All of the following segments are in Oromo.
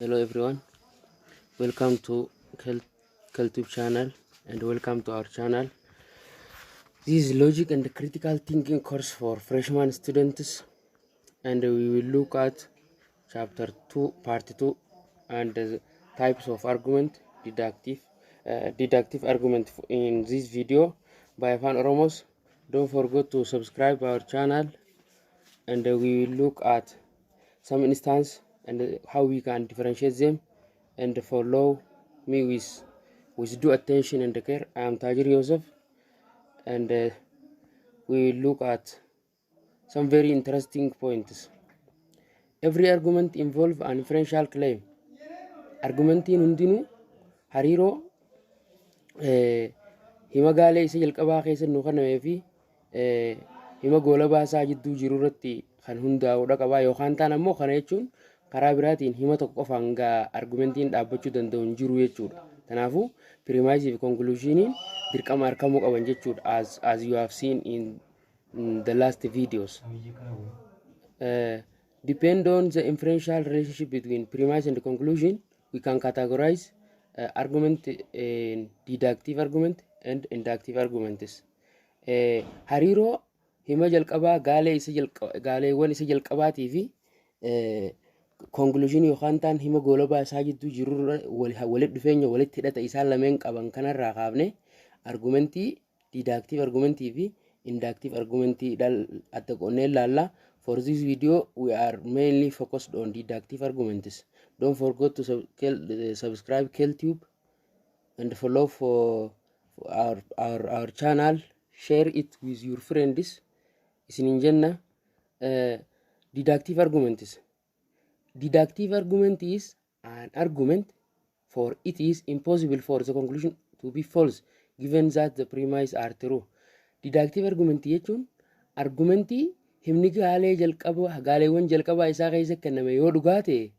Hello everyone, welcome to KelTube channel and welcome to our channel. This is logic and critical thinking course for freshman students, and we will look at chapter 2 part 2 and the types of argument, deductive argument in this video by Fan Oromos. Don't forget to subscribe our channel, and we will look at some instance and how we can differentiate them, and follow me with due attention and care. I am Tajir Yosef, and we will look at some very interesting points. Every argument involves an inferential claim. Argumentiin hundinuu hariiroo hima gaalee isa jalqabaa keessa nu kennamee fi hima goolabaa isaa jidduu jiru irratti kan hundaa'udha qaba. Yookaan ta'an ammoo kana jechuun karaa biraatiin hima tokko qofaan argumentiin dhaabbachuu danda'u hin jiru jechuudha. Kanaafuu premise fi conclusioniin dirqama argamuu qaban jechuudha, as you have seen in the last videos. Depend on the inferential relationship between premise and conclusion, we can categorize argument in deductive argument and inductive arguments. Hariiroo hima jalqabaa gaaleewwan isa jalqabaatii fi conclusion yookaan ta'an hima goolabaa isaa jidduu jiru walitti dhufeenya walitti hidhata isaan lameen qaban kanarraa kaafne argumentii deductive argumentii fi inductive argumentii adda qoonnee ilaalla. For this video, we are mainly focused on deductive arguments. Don't forget to subscribe KelTube and follow for our channel. Share it with your friends. Isinin jenna deductive arguments. Deductive argument is an argument for it is impossible for the conclusion to be false given that the premises are true. Deductive argument jechuun argumentii himni gaaleewwan jalqabaa isaa keessa kenname yoo dhugaa ta'e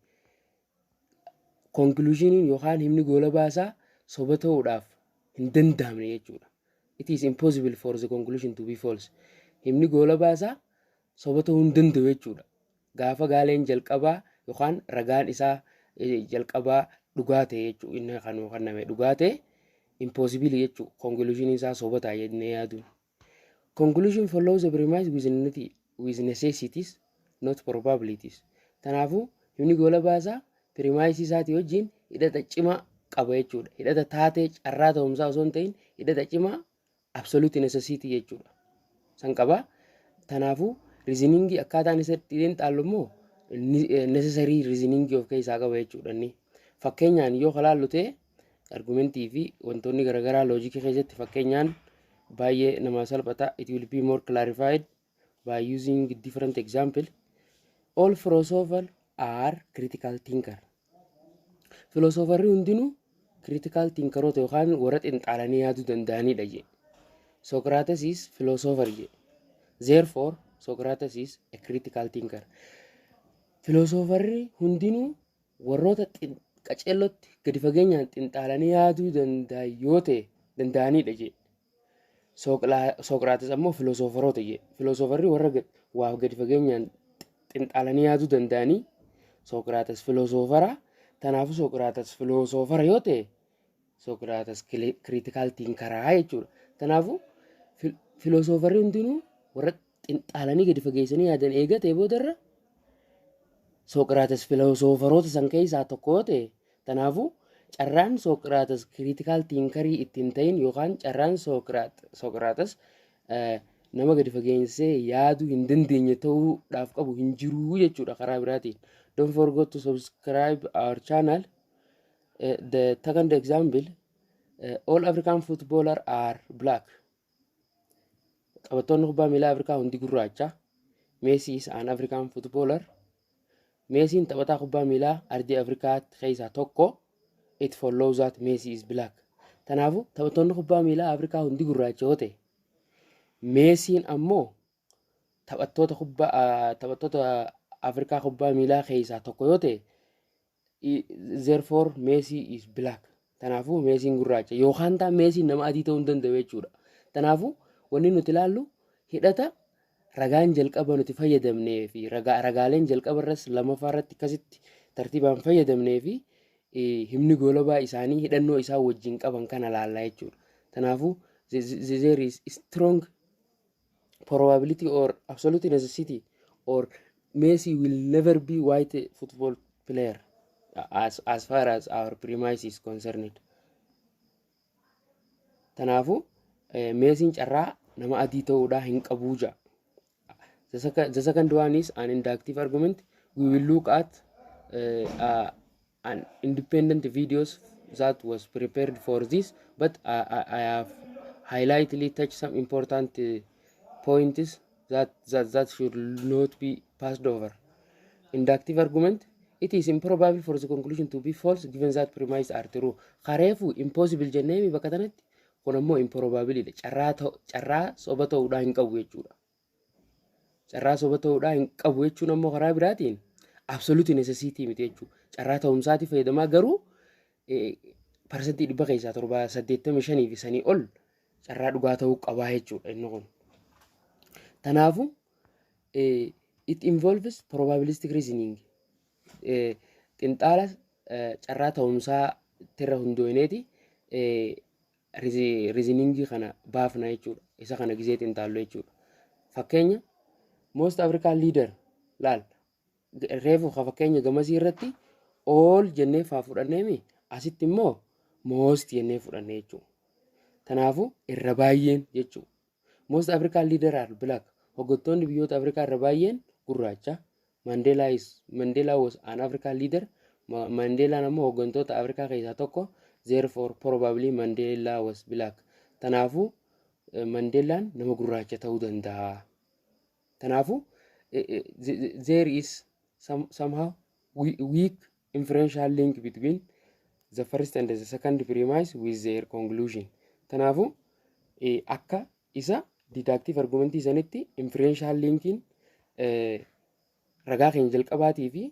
conclusioniin yookaan himni goolabaa isaa soba ta'uudhaaf hin danda'amne jechuudha. It is impossible for the conclusion to be false. Himni goolabaa isaa soba ta'uu hin danda'u jechuudha. Gaafa gaaleen jalqabaa yookaan ragaan isaa jalqabaa dhugaa ta'e jechuudha. Inni kan kenname dhugaa ta'e impossible jechuudha. Conclusion isaa soba ta'a jennee yaadu. Conclusion follows the premise with necessities, not probabilities. Kanaafuu himni goolabaa isaa premise isaatii wajjin hidhata cimaa qaba jechuudha. Hidhata taatee carraa ta'umsaa osoo hin ta'in hidhata cimaa absolute necessity jechuudha. San qaba. Kanaafuu reasoning akkaataan isa ittiin xaallu immoo necessary reasoning of keessaa qaba jechuudha. Fakkeenyaan yoo ilaallu ta'e argumentii fi wantoonni garaagaraa loojikii keessatti fakkeenyaan baay'ee nama salphata. It will be more clarified by using different example. All philosophers are critical thinker. Philosopher hundinuu critical thinker yookaan warra xinxaalanii yaaduu danda'anidha jedhe. Socrates is philosopher jedhe. Therefore Socrates is a critical thinker. Philosopherri hundinuu warroota qaceellotti gadi fageenyaan xinxaalanii yaaduu danda'anidha jedhe. Socrates ammoo philosopheroota jedhe. Philosopherri warra waa gadi fageenyaan xinxaalanii yaaduu danda'anii Socrates philosophera. Kanaafuu Socrates philosophera yoo ta'e Socrates critical thinker jechuudha. Kanaafuu philosopherri hundinuu warra xinxaalanii gadi fageessanii yaadan eegatee boodarra Socrates philosopheroota san keessaa tokko yoo ta'e, kanaafuu carraan Socrates critical thinkerii ittiin ta'in yookaan carraan Socrates nama gadi fageessee yaaduu hin dandeenye ta'uudhaaf qabu hin jiru jechuudha karaa biraatiin. Don't forget to subscribe our channel. The second example, all African footballers are black. Taphattoonni kubbaa miilaa Afrikaa hundi gurraacha. Messi is an African footballer. Messiin taphataa kubbaa miilaa ardii Afrikaa keessaa tokko. It follows that Messi is black. Kanaafuu taphattoonni kubbaa miilaa Afrikaa hundi gurraacha yoo ta'e, Messiin ammoo taphattoota Afrikaa kubbaa miilaa keessaa tokko yoo ta'e, therefore Messi is black. Kanaafuu Messiin gurraacha yookaan ta'an Messiin nama adii ta'uu hin danda'u jechuudha. Kanaafuu wanni nuti ilaallu hidhata ragaan jalqaba nuti fayyadamnee fi ragaaleen jalqaba irras lammaffaa irratti akkasitti tartiibaan fayyadamnee fi himni goolabaa isaanii hidhannoo isaa wajjin qaban kana laallaa jechuudha. Kanaafuu there is strong probability or absolute necessity or Messi will never be white football player as far as our premise is concerned. Kanaafuu Messiin carraa nama adii ta'uudhaa hin qabuu jaa. The second one is an inductive argument. We will look at an independent videos that was prepared for this, but I have highlightly touched some important points that should not be passed over. Inductive argument. It is improbable for the conclusion to be false given that premises are true. Khareefu impossible jennee bakka kanatti kun ammoo improbable carraa soba ta'uudhaa hin qabu jechuudha. Carraa soba ta'uudhaa hin qabu jechuun ammoo karaa biraatiin absolute necessity miti jechuudha. Carraa ta'umsaati fayyadamaa garuu parsantii 100 keessaa 85 fi sanii ol carraa dhugaa ta'uu qabaa jechuudha inni kun. Kanaafuu it involves probabilistic reasoning. Xinxaala carraa ta'umsaa tirra hundooneeti reasoningii kana baafna jechuudha. Isa kana gizee xinxaallu jechuudha. Fakkeenya most African leader laal reefu fakkeenya gamasii irratti all jennee faa fudhanneemi asitti immoo most jennee fudhanne jechuudha. Kanaafuu irra baay'een jechuudha. Most African leader are black. Hoggantoonni biyyoota Afrikaa irra baay'een gurraacha. Mandela was an African leader. Mandela ammoo hoggantoota Afrikaa keessaa tokko. Therefore probably Mandela was black. Kanaafuu Mandelaan nama gurraacha ta'uu danda'a. Kanaafuu there is somehow weak inferential link between the first and the second premise with their conclusion. Kanaafuu akka isa deductive argument isanitti inferential linkin ragaa keenya jalqabaatii fi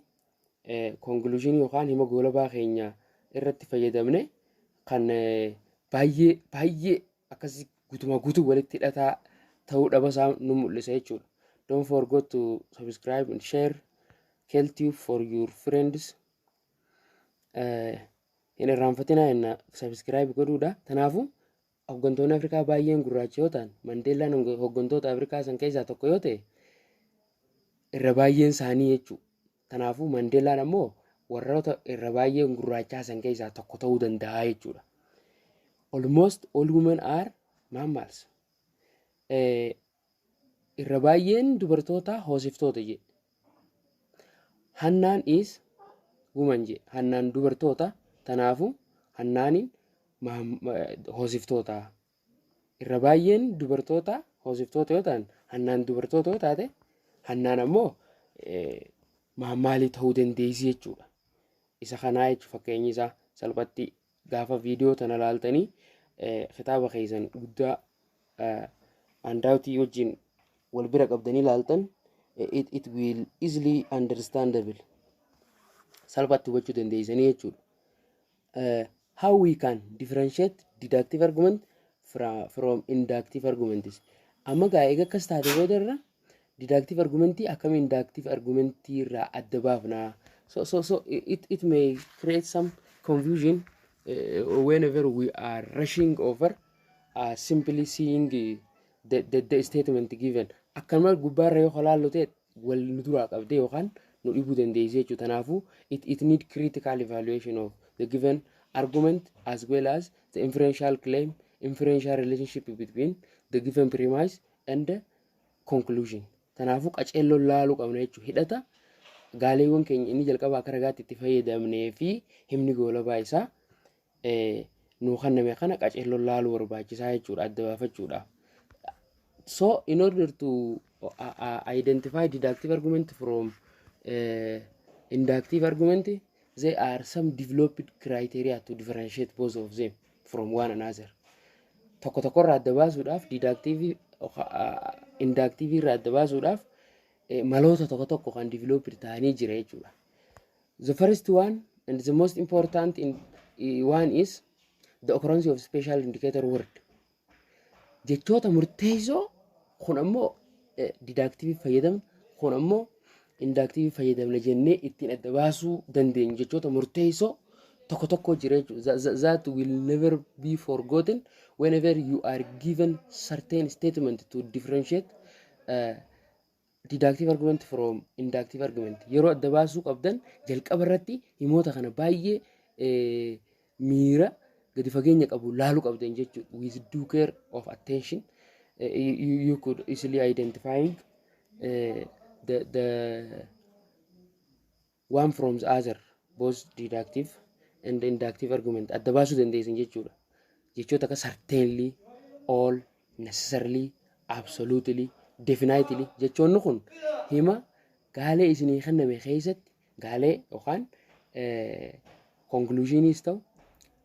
conclusion yookaan hima goolabaa keenya irratti fayyadamne kan baay'ee akkasii guutuu walitti hidhataa ta'uu dhabasaa nu mul'isa jechuudha. Don't forget to subscribe and share KelTube for your friends. Hin irraanfatinaa inni subscribe godhuudha. Kanaafuu hoggantoonni Afrikaa baay'een gurraacha yoo ta'an Mandeelaan hoggantoota Afrikaa san keessaa tokko yoo ta'e irra baay'een isaanii jechuudha. Kanaafuu Mandeelaan ammoo warroota irra baay'een gurraachaa san keessaa tokko ta'uu danda'a jechuudha. Almost all women are mammals. Irra baay'een dubartoota hoosiftoota jedhe. Hannaan is woman jedhe. Hannaan dubartoota. Kanaafuu hannaaniin hoosiftoota. Irra baay'een dubartoota hoosiftoota yoo ta'an hannaan dubartoota yoo taate hannaan ammoo mammaalii ta'uu dandeessi jechuudha. Isa kanaa jechuun fakkeenyi isaa salphatti gaafa viidiyoo tana laaltanii kitaaba keessan guddaa handaawtii wajjin wal bira qabdanii laaltan it will easily understandable. Salphatti hubachuu dandeessanii jechuudha. How we can differentiate deductive argument from inductive arguments. Amma gaa eega akkas taate boodarra deductive argumentii akkamiin inductive argumentii irraa adda baafna. So it may create some confusion whenever we are rushing over simply seeing the statement given. Akkanuma gubbaarra yoo halaallu ta'e wal nu duraa qabdee yookaan nu dhibuu dandeessee jechuudha. Kanaafuu it need critical evaluation of the given argument as well as the inferential claim, inferential relationship between the given premise and the conclusion. Kanaafuu qaceelloo laaluu qabna jechuudha. Hidhata gaaleewwan keenya inni jalqaba akka ragaatti itti fayyadamnee fi himni goolabaa isaa nuu kanname kana qaceelloo laaluu barbaachisaa jechuudha adda baafachuudha. So in order to identify deductive argument from inductive argument, there are some developed criteria to differentiate both of them from one another. Tokko tokkorraa adda baasuudhaaf deductive inductive irraa adda baasuudhaaf maloota tokko kan developed ta'anii jira jechuudha. The first one and the most important one is the occurrence of special indicator word. Jechoota murteessoo kun ammoo deductive fayyadamu kun ammoo inductive fayyadamna jennee ittiin adda baasuu dandeenyu jechoota murteessoo tokko jira jechuudha. That will never be forgotten whenever you are given certain statement to differentiate deductive argument from inductive argument. Yeroo adda baasuu qabdan jalqaba irratti himoota kana baay'ee miira gadi fageenya qabu laaluu qabdan jechuudha. With due care of attention, you could easily identifying the one from the other, both deductive and inductive argument adda baasuu dandeessan jechuudha. Jechoota akka certainly, all, necessarily, absolutely, definitely jechoonni kun hima gaalee isinii kenname keessatti gaalee yookaan conclusioniis ta'u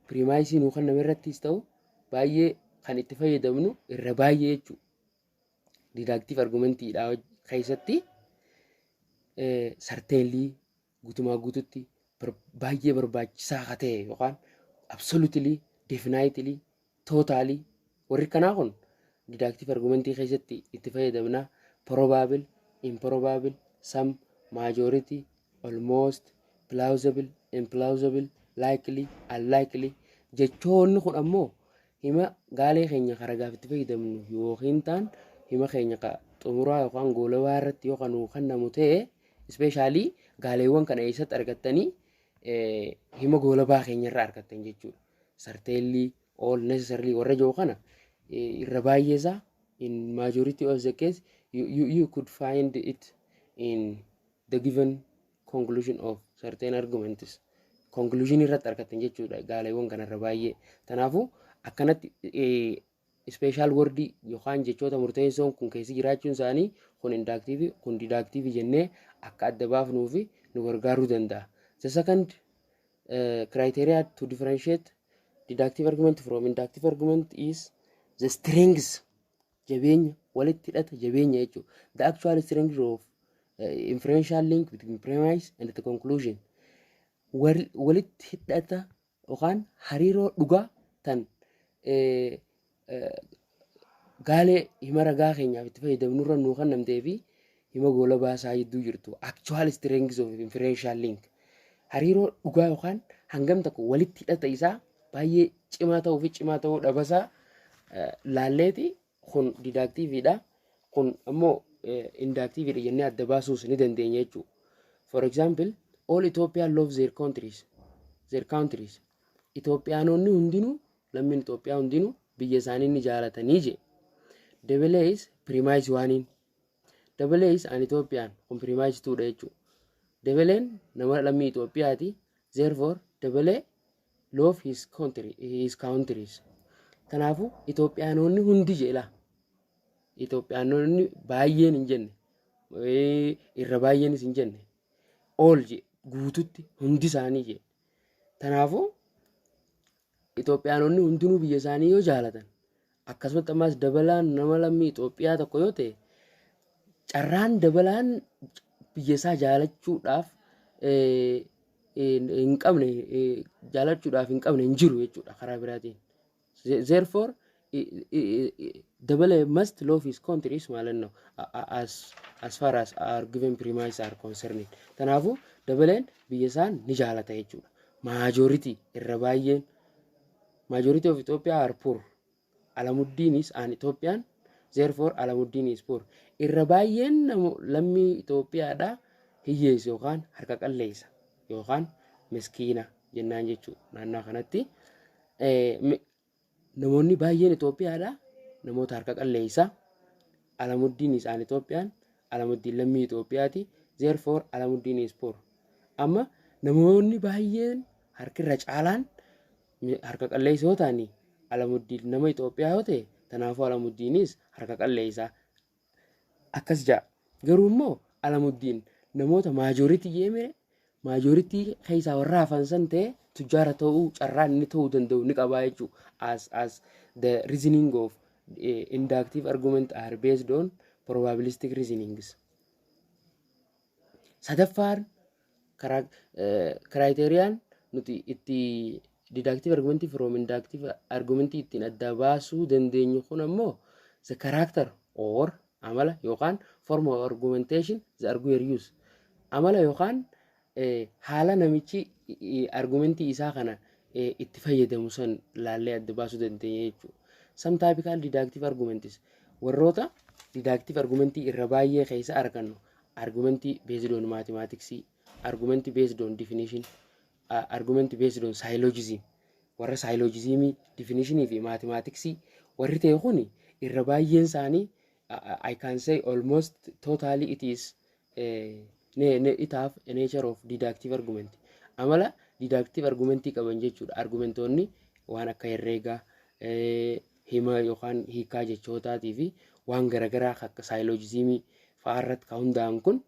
premise nuu kenname irrattis ta'u baay'ee kan itti fayyadamnu irra baay'ee jechuudha. Deductive argumentiidha keessatti certainly guutumaa guututti baay'ee barbaachisaa ka ta'e yookaan absolutely, definitely, totally warri kanaa kun deductive argumentii keessatti itti fayyadamna. Probable, improbable, some, majority, almost, plausible, implausible, likely, unlikely jechoonni kun ammoo hima gaalee keenya karagaaf itti fayyadamnu yookiin taan hima keenya ka xumuraa yookaan goolabaa irratti yookaan kennamu ta'e especially gaaleewwan kana eessatti argattanii hima goolabaa keenya irraa argattan jechuudha. Certainly, all, necessarily warra jiru kana irra baay'eesaa in majority of the case you could find it in the given conclusion of certain arguments. Conclusion irratti argattan jechuudha gaaleewwan kana irra baay'ee. Kanaafuu akkanatti special word yookaan jechoota murteessoon kun keessa jiraachuun isaanii kun inductive kun deductive jennee akka adda baafnuu fi nu gargaaruu danda'a. The second criteria to differentiate deductive argument from inductive argument is the strength, jabeenya walitti hidhata jabeenya jechuudha. The actual strength of inferential link between premise and the conclusion. Walitti hidhata yookaan hariiroo dhugaa tan gaalee hima ragaa keenyaaf itti fayyadamnurra nuu kennamtee fi hima goolabaa isaa jidduu jirtu actual strength of inferential link. Hariiroo dhugaa yookaan hangam tokko walitti hidhata isaa baay'ee cimaa ta'uu fi cimaa ta'uu dhabasaa laalleeti kun deductiveidha. Kun ammoo inductiveidha jennee adda baasuus ni dandeenya jechuudha. For example, all Ethiopians love their countries. Itoophiyaanonni hundinuu lammiin Itoophiyaa hundinuu biyya isaanii ni jaalatanii je. Dabalees premise waaniin. Dabalees an Itoophiyaan kun premise tuudha jechuudha. Dabaleen nama lammii Itoophiyaati. Therefore, dabalee love his countries. Kanaafuu Itoophiyaanonni hundi jeela. Itoophiyaanonni baay'een hin jenne. Irra baay'eenis hin jenne. All je guututti hundi isaanii je. Kanaafuu Itoophiyaanonni hundinuu biyya isaanii yoo jaalatan akkasumatti ammas dabalaan nama lammii Itoophiyaa tokko yoo ta'e carraan dabalaan biyya isaa jaalachuudhaaf hin qabne hin jiru jechuudha karaa biraatiin. Therefore, dabale must love his countries ማለት ነው as far as our given premise are concerned. Kanaafuu dabaleen biyya isaan ni jaalata jechuudha. Majority irra baay'een majority of Ethiopia are poor. Alamuddin is an Ethiopian. Therefore, Alamuddin is poor. Irra baay'een lammii Itoophiyaadha hiyyeessa yookaan harka qalleessa yookaan miskiina jennaan jechuudha. Naannoo kanatti namoonni baay'een Itoophiyaadha namoota harka qalleessa. Alamuddin is an Ethiopian. Alamuddin lammii Itoophiyaati. Therefore, Alamuddin is poor. Amma namoonni baay'een harkirra caalaan harka qalleessa yoo ta'ani Alamuddin nama Itoophiyaa yoo ta'e kanaafuu Alamuddinis harka qalleessa akkas jaa. Garuu immoo Alamuddin namoota majority yeemee majority keessaa warra hafan san ta'e tujjaara ta'uu carraan inni ta'uu danda'u ni qabaa jechuudha. As the reasoning of inductive argument are based on probabilistic reasonings. Sadaffaan criterion nuti itti deductive argument from inductive argument ittiin adda baasuu dandeenyu kun ammoo the character or amala yookaan form of argumentation the arguer use. amala yookaan haala namichi argumentii isaa kana itti fayyadamu san laallee adda baasuu dandeenya jechuudha. Some typical deductive arguments warroota deductive argumentii irra baay'ee keessa argannu argumentii based on mathematics, argumentii based on definition, argumentii based on syllogism. Warra syllogism definition fi mathematics warri ta'e kuni irra baay'een isaanii I can say almost totally it is it have a nature of deductive argument. Amala deductive argumentii qaban jechuudha. Argumentoonni waan akka herreegaa, hima yookaan hiikaa jechootaatii fi waan garagaraa akka syllogism fa'aarratti kan hundaa'an kun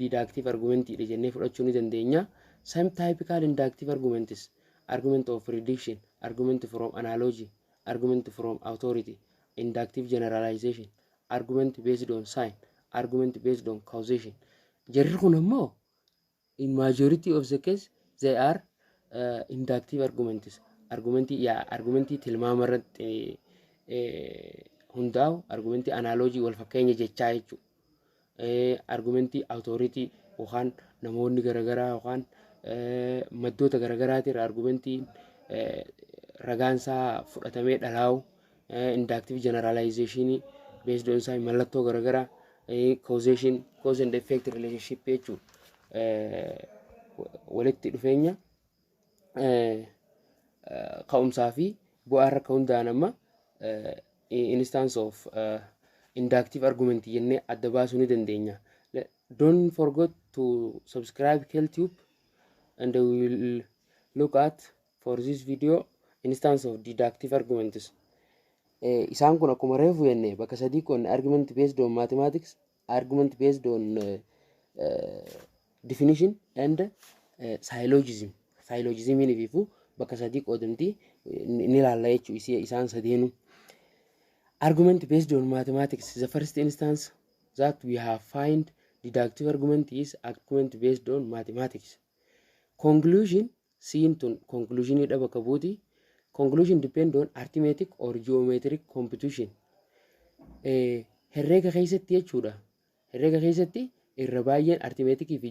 deductive argumentiidha jennee fudhachuu ni dandeenya. Some typical inductive arguments: argument of prediction, argument from analogy, argument from authority, inductive generalization, argument based on sign, argument based on causation. Jarri kun ammoo in majority of the case they are inductive arguments. Argumentii tilmaama irratti hundaa'u, argumentii analogy wal fakkeenya jechaa jechuudha. Argumentii authority yookaan namoonni garagaraa yookaan maddoota garagaraatiirra argumentii ragaansaa fudhatamee dhalaa'u, inductive generalization based on sign mallattoo garagaraa, causation, cause and effect relationship jechuudha. Walitti dhufeenya ka'umsaa fi bu'aa irra kan hundaa'an amma instance of inductive argument jennee adda baasuu ni dandeenya. Don't forget to subscribe KelTube and we will look at for this video instance of deductive arguments. Isaan kun akkuma reefu jenne bakka sadii kun argument based on mathematics, argument based on definition and syllogism. Syllogism ni fifu bakka sadii qoodamti ni ilaalla jechuudha isaan sadeenu. Argument based on mathematics, the first instance that we have find deductive argument is argument based on mathematics. Conclusion seen to conclusion ida bakka buuti. Conclusion depend on arithmetic or geometric computation. Herreega keessatti jechuudha. Herreega keessatti irra baay'een arithmetic fi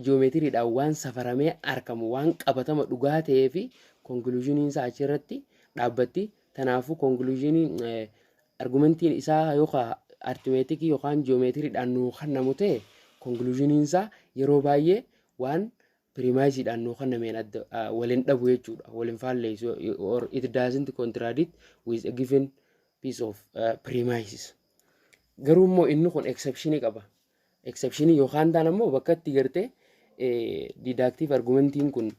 geometriidhaan waan safaramee argamu waan qabatama dhugaa ta'ee fi conclusioniin isaa achirratti dhaabbatti. Tanaafu conclusioniin argumentiin isaa yookaan arithmetic yookaan geometriidhaan nuu kennamu ta'e conclusioniin isaa yeroo baay'ee waan premise-dhaan nuu kennameen adda waliin dhabu jechuudha. Waliin faalleessu or it doesn't contradict with a given piece of premises. Garuu immoo inni kun exception qaba. Exception yookaan taan ammoo bakka itti gartee deductive argumentiin kun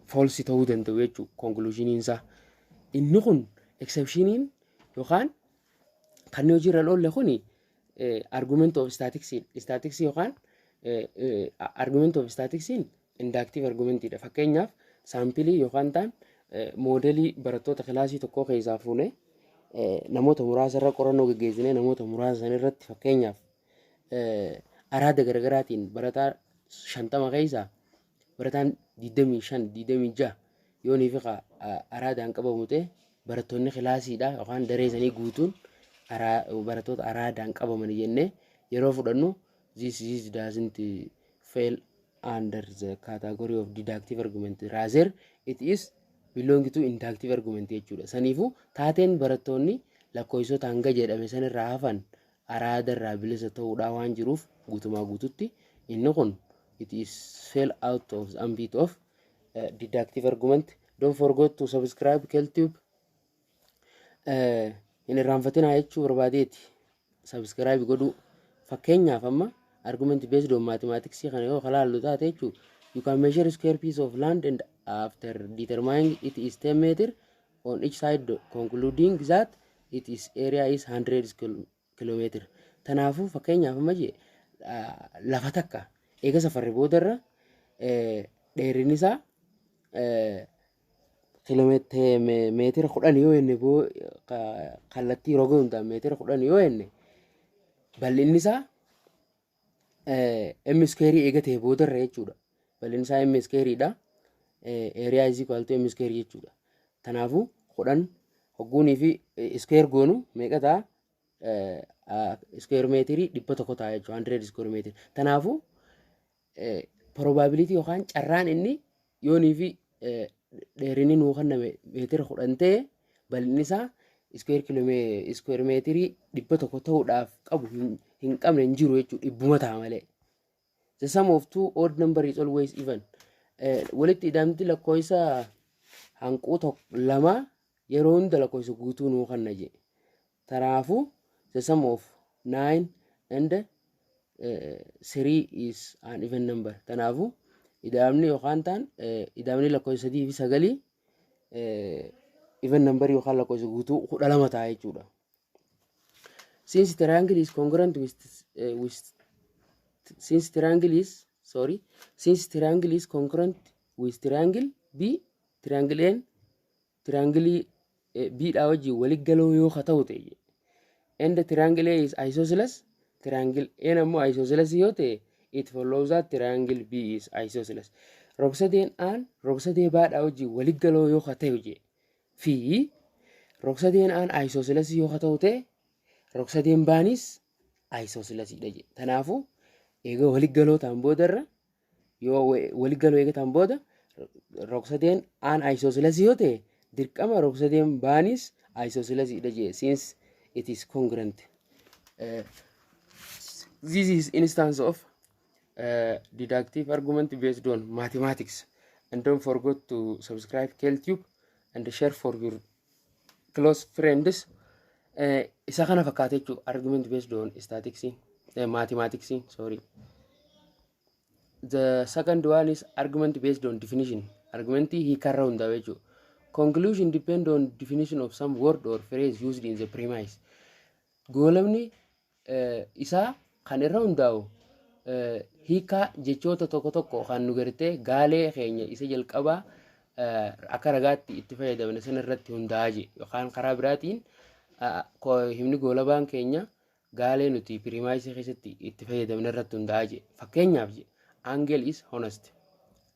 false ta'uu danda'u jechuudha conclusioniin isaa. Inni kun exceptioniin yookaan kan hojiirra oolle kuni argument of statistics yookaan argument of statistics inductive argumentidha. Fakkeenyaaf saampilii yookaan taan moodelii barattoota kilaasii tokkoo keessaa fuune namoota muraasa irra qorannoo gaggeessine namoota muraasa san irratti fakkeenyaaf araada garagaraatiin barataa 50 keessaa barataan 25 yoonii fi araadaan qabamu ta'e barattoonni kilaasiidha yookaan daree sanii guutuun barattoota araadaan qabaman jennee yeroo fudhannu this doesn't fail under the category of deductive argument. Rather it is belong to inductive argument jechuudha. Saniifu taateen barattoonni lakkoofsota hanga jedhame sanirraa hafan araada irraa bilisa ta'uudhaa waan jiruuf guutumaa guututti inni kun it is fell out of the ambit of deductive argument. Don't forget to subscribe KelTube. Inni raanfatina jechuu barbaadeeti subscribe godhu. Fakkeenyaaf amma argument based on mathematics kana yoo kalaallu taate jechuu you can measure square piece of land and after determining it is 10 meter on each side concluding that its area is 100 kilometer. Tanaafu fakkeenyaaf amma je lafa takka eega safarri boodarra dheerinni isaa kilomeetira meetira 10 yoo enne boo kallattii roga hundaan meetira 10 yoo enne bal'inni isaa m square eegatee boodarra jechuudha. Bal'inni isaa m square dha. Area is equal to m square jechuudha. Tanaafu 10 hogguunii fi square goonu meeqa ta'a square meter dhibba tokko ta'a jechuudha 100 square meter. Kanaafuu probability yookaan carraan inni yoonii fi dheerinni nuu kenname meetira 10 ta'e bal'inni isaa square meter dhibba tokko ta'uudhaaf qabu hin qabne hin jiru jechuudha dhibbuma ta'a malee. The sum of two odd number is always even. Walitti ida'amti lakkoofsa hanquu lama yeroo hunda lakkoofsa guutuu nuu kenna jedhe. Kanaafuu the sum of 9 and 3 is an even number. Kanaafuu ida'amni yookaan ta'an ida'amni lakkoofsa 3 fi 9 even number yookaan lakkoofsa guutuu 12 ta'a jechuudha. Since triangle is congruent since triangle is congruent with triangle B, triangle N, triangle B dha wajji walitti galoo yoo ta'u ta'e, and the triangle A is isosceles, triangle N ammoo isosceles yoo ta'e, it follows that triangle B is isosceles. Rogsadeen aan rogsadee baadhaa wajji walitti galoo yoo ta'u je fi rogsadeen aan isosceles yoo ta'u ta'e, rogsadeen baanis isosceles dha je. Kanaafuu eega walitti galoo ta'an boodarra yoo walitti galoo eega ta'an booda rogsadeen aan isosceles yoo ta'e dirqama rogsadeen baanis isosceles dha je since it is congruent. This is instance of deductive argument based on mathematics. And don't forget to subscribe KLTube and share for your close friends. Isa kana fakkaate jechuudha argument based on statistics, mathematics, sorry. The second one is argument based on definition. Argument hiikarra hundaa'e jechuudha. Conclusion depend on definition of some word or phrase used in the premise. Goolamni isaa kan irra hundaa'u hiika jechoota tokko tokko kan nu gartee gaalee keenya isa jalqabaa akka ragaatti itti fayyadamne san irratti hundaa'a je yookaan karaa biraatiin himni goolabaan keenya gaalee nuti premise keessatti itti fayyadamne irratti hundaa'a je. Fakkeenyaaf je angle is honest.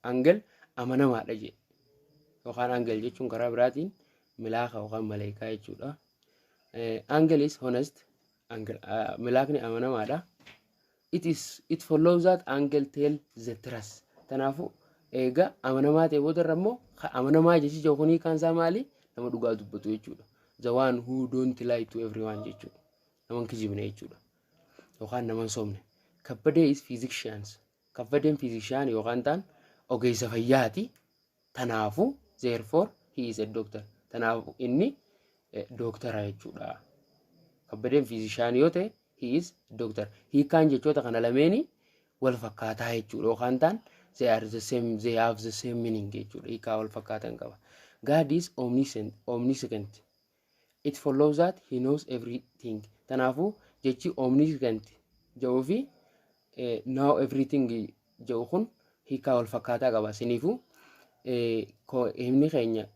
Angle amanamaadha je. Yookaan angle jechuun karaa biraatiin milaaka yookaan maleekaa jechuudha. Angle is honest. Milaakni amanamaadha. It follows that angle tell the truth. Kanaafuu eega amanamaa ta'e boodarra immoo amanamaa jechi kunii kan isaa maali? Nama dhugaa dubbatu jechuudha. The one who don't lie to everyone jechuudha. Nama kijibne jechuudha. Yookaan nama somne. Kabbadee is physicians. Kabbadeen physician yookaan ta'an ogeessa fayyaati. Kanaafuu therefore he is a doctor. Kanaafuu inni dooktara jechuudha. Kabbadeen physician yoo ta'e he is doctor. Hiikaan jechoota kana lameeni wal fakkaataa jechuudha. Yookaan ta'an they are the same, they have the same meaning jechuudha. Hiikaa wal fakkaatan qaba. God is omniscient. It follows that he knows everything. Kanaafuu jechi omniscient jedhuu fi now everything jedhu kun hiikaa wal fakkaataa qaba. Siniifuu himni keenya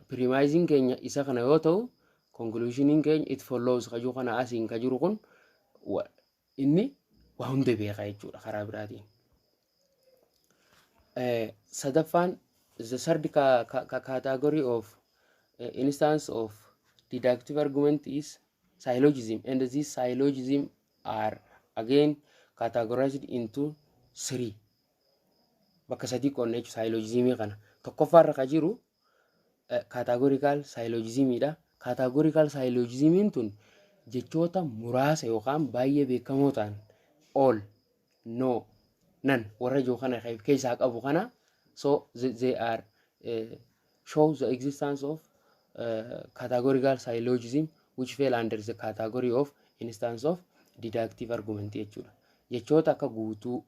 premising keenya isa kana yoo ta'u conclusioning keenya it follows kajuu kana asiin ka jiru kun inni waa hunda beeka jechuudha karaa biraatiin. Sadaffaan the third category of instance of deductive argument is syllogism, and these syllogism are again categorized into 3. Bakka sadii qonna jechuudha syllogism kana. Tokkoffaarra ka jiru categorical syllogism dha. Categorical syllogism tun jechoota muraasa yookaan baay'ee beekamoo ta'an all, no, none warra jiru kana keessaa qabu kana. So they are show the existence of categorical syllogism which fell under the category of instance of deductive argument jechuudha. Jechoota akka guutuu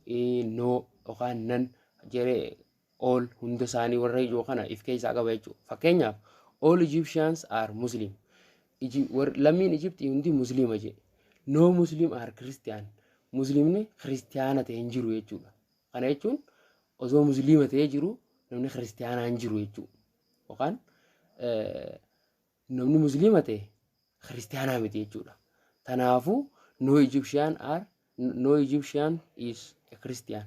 no yookaan none jedhee all hunda isaanii warra jiru kana if keessaa qaba jechuudha. Fakkeenyaaf all Egyptians are Muslim. Lammiin Egypt hundi Muslima je. No Muslim are Christian. Muslimni Christiana ta'e hin jiru jechuudha. Kana jechuun osoo Muslima ta'e jiru namni Christiana hin jiru jechuudha. Yookaan namni Muslima ta'e Christiana miti jechuudha. Kanaafuu no Egyptian is a Christian.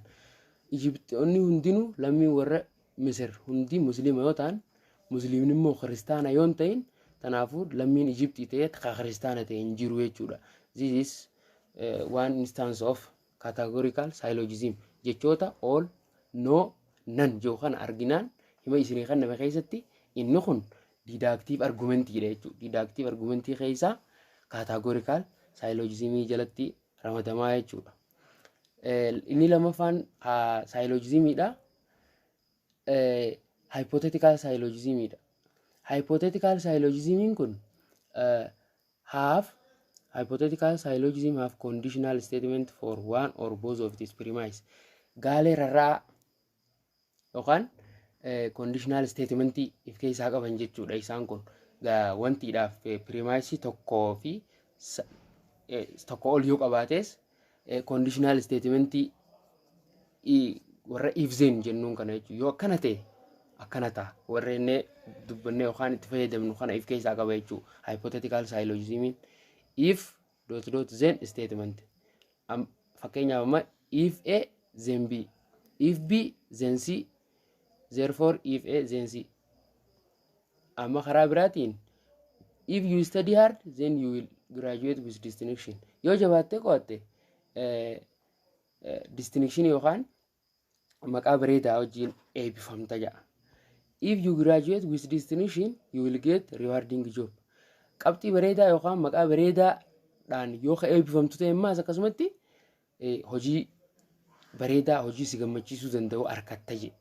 Egyptonni hundinuu lammii warra Misir hundi Muslima yoo ta'an Muslimni immoo Christiana yoo ta'in Tanaafu lammiin Egyptii ta'ee kiristaana ta'e hin jiru jechuudha. This is one instance of categorical syllogism. Jechoota all, no, none jedhu kana arginaan hima isinii kan nama keessatti inni kun didactive argumentiidha jechuudha. Didactive argumentii keessaa categorical syllogismii jalatti ramadamaa jechuudha. Inni lamaffaan syllogismiidha. Hypothetical syllogismidha. Hypothetical syllogism kun hypothetical syllogism have conditional statement for one or both of its premise. Gaalee rarraa yookaan conditional statement if keessaa qaban jechuudha. Isaan kun wantiidhaaf premise tokkoo fi tokko ol yoo qabaates conditional statement warra if then jennuun kana jechuudha. Yoo akkana ta'e akkana ta'a warra inni dubbannee yookaan itti fayyadamnu kana if keessaa qaba jechuudha. Hypothetical syllogism if ... then statement. Fakkeenyaaf amma if A then B, if B then C, therefore if A then C. Amma karaa biraatiin if you study hard then you will graduate with distinction. Yoo jabaattee qo'atte distinction yookaan maqaa bareedaa wajjin eebbifamta jedha. If you graduate with distinction you will get rewarding job. Qabxii bareedaa yookaan maqaa bareedaadhaan yoo eebbifamtu ta'e ammaas akkasumatti hojii bareedaa hojii si gammachiisuu danda'u argatta jedhe.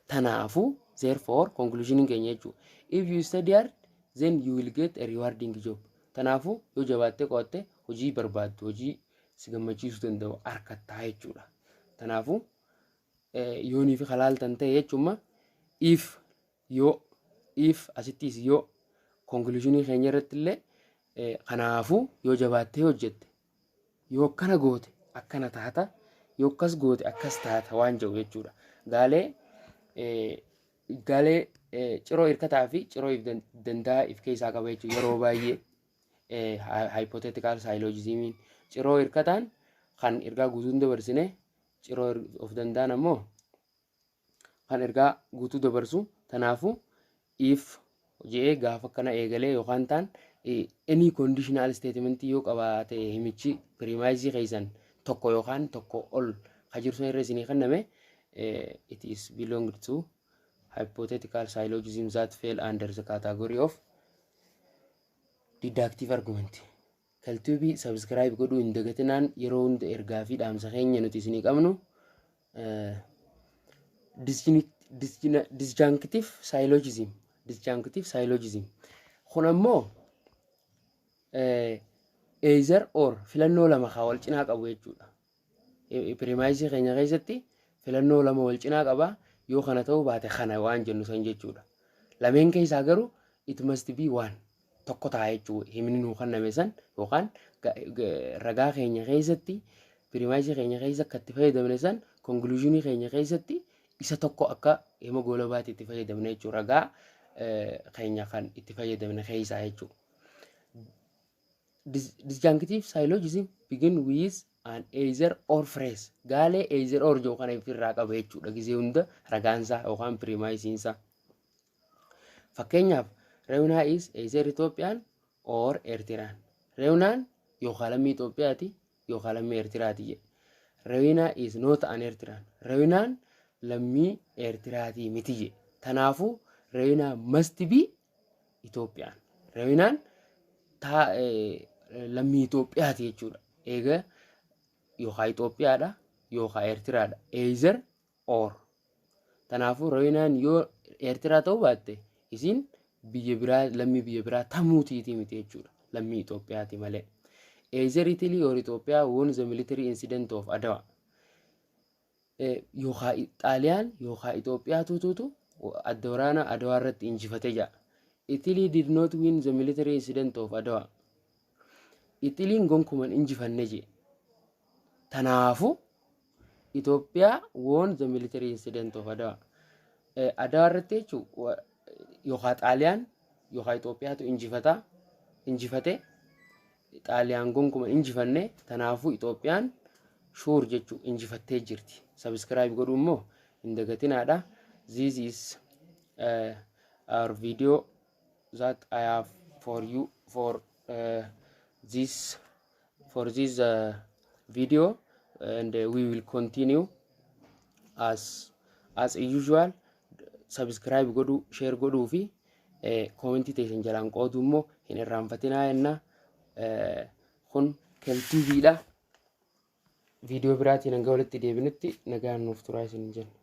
Tanaafu therefore conclusion keenya jechuudha. If you study hard then you will get a rewarding job. Tanaafu yoo jabaattee qo'atte hojii barbaaddu hojii si gammachiisuu danda'u argatta jechuudha. Tanaafu yoonii fi halaaltan ta'e jechuudha. If asittis yoo conclusion keenya irratti illee kanaafu yoo jabaattee hojjette yoo akkana goote akkana taata yoo akkas goote akkas taata waan jedhu jechuudha. Gaalee ciroo hirkataa fi ciroo if danda'a if keessaa qaba jechuudha. Yeroo baay'ee hypothetical syllogism ciroo hirkataan kan ergaa guutuu dabarsine ciroo of danda'an ammoo kan ergaa guutuu dabarsu. Tanaafu if jedhee gaafa kana eegalee yookaan taan any conditional statement yoo qabaate himichi premise keessan tokko yookaan tokko ol hajirsu irra isinii kenname it is belonged to hypothetical syllogism that fail under the category of deductive argument. Kaltuubii subscribe godhuu hin dagatinaan yeroo hunda ergaa fi dhaamsa keenya nuti isinii qabnu. Disjunctive syllogism kun ammoo either or filannoo lama haa wal cinaa qabu jechuudha. Premise keenya keessatti filannoo lama wal cinaa qaba. Yoo kana ta'uu baate kana waan jennu san jechuudha. Lameen keessaa garuu it must be one tokko ta'a jechuudha. Himni nuu kenname san yookaan ragaa keenya keessatti premise keenya keessa akka itti fayyadamne san conclusion keenya keessatti isa tokko akka hima goolabaatti itti fayyadamne jechuudha. Ragaa keenya kan itti fayyadamne keessaa jechuudha. Disjunctive syllogism begin with an either or phrase. Gaalee either or jedhu kana ofirraa qaba jechuudha. Gizee hunda ragaansaa yookaan premise-insaa. Fakkeenyaaf Reunaa is either Ethiopian or Eertiraan. Reunaan yookaan lammii Itoophiyaati yookaan lammii Eertiraati jedhe. Reunaa is not an Eertiraan. Reunaan lammii Eertiraati miti jedhe. Tanaafu Reunaa must be Ethiopian. Reunaan lammii Itoophiyaati jechuudha. Eega yookaan Itoophiyaadha yookaan Eertiraadha. Either or. Tanaafu Reunaan yoo Eertiraa ta'uu baatte isin biyya biraa lammii biyya biraa tamuutiiti miti jechuudha. Lammii Itoophiyaati malee. Either Italy or Ethiopia won the military incident of Adwa. Yookaan Xaaliyaan yookaan Itoophiyaa tuutuutu adda waraana Adwaa irratti injifate jira. Italy did not win the military incident of Adwa. Italiin gonkuman injifanne je. Tanaafu Ethiopia won the military incident of Adwa. Adwa irratti jechuudha yookaan Xaaliyaan yookaan Itoophiyaatu injifate Xaaliyaan gonkuman injifanne. Tanaafu Itoophiyaan sure jechuudha injifattee jirti. Subscribe godhu immoo hin dagatinaadha. This is our video that I have for you for this video, and we will continue as usual. Subscribe godhu, share godhu fi comment teessan jalaan qoodu immoo hin irraanfatinaa jenna. Kun KelTV dha. Video biraatiin hanga walitti deebinutti nagaan nuuf turaa isin jenna.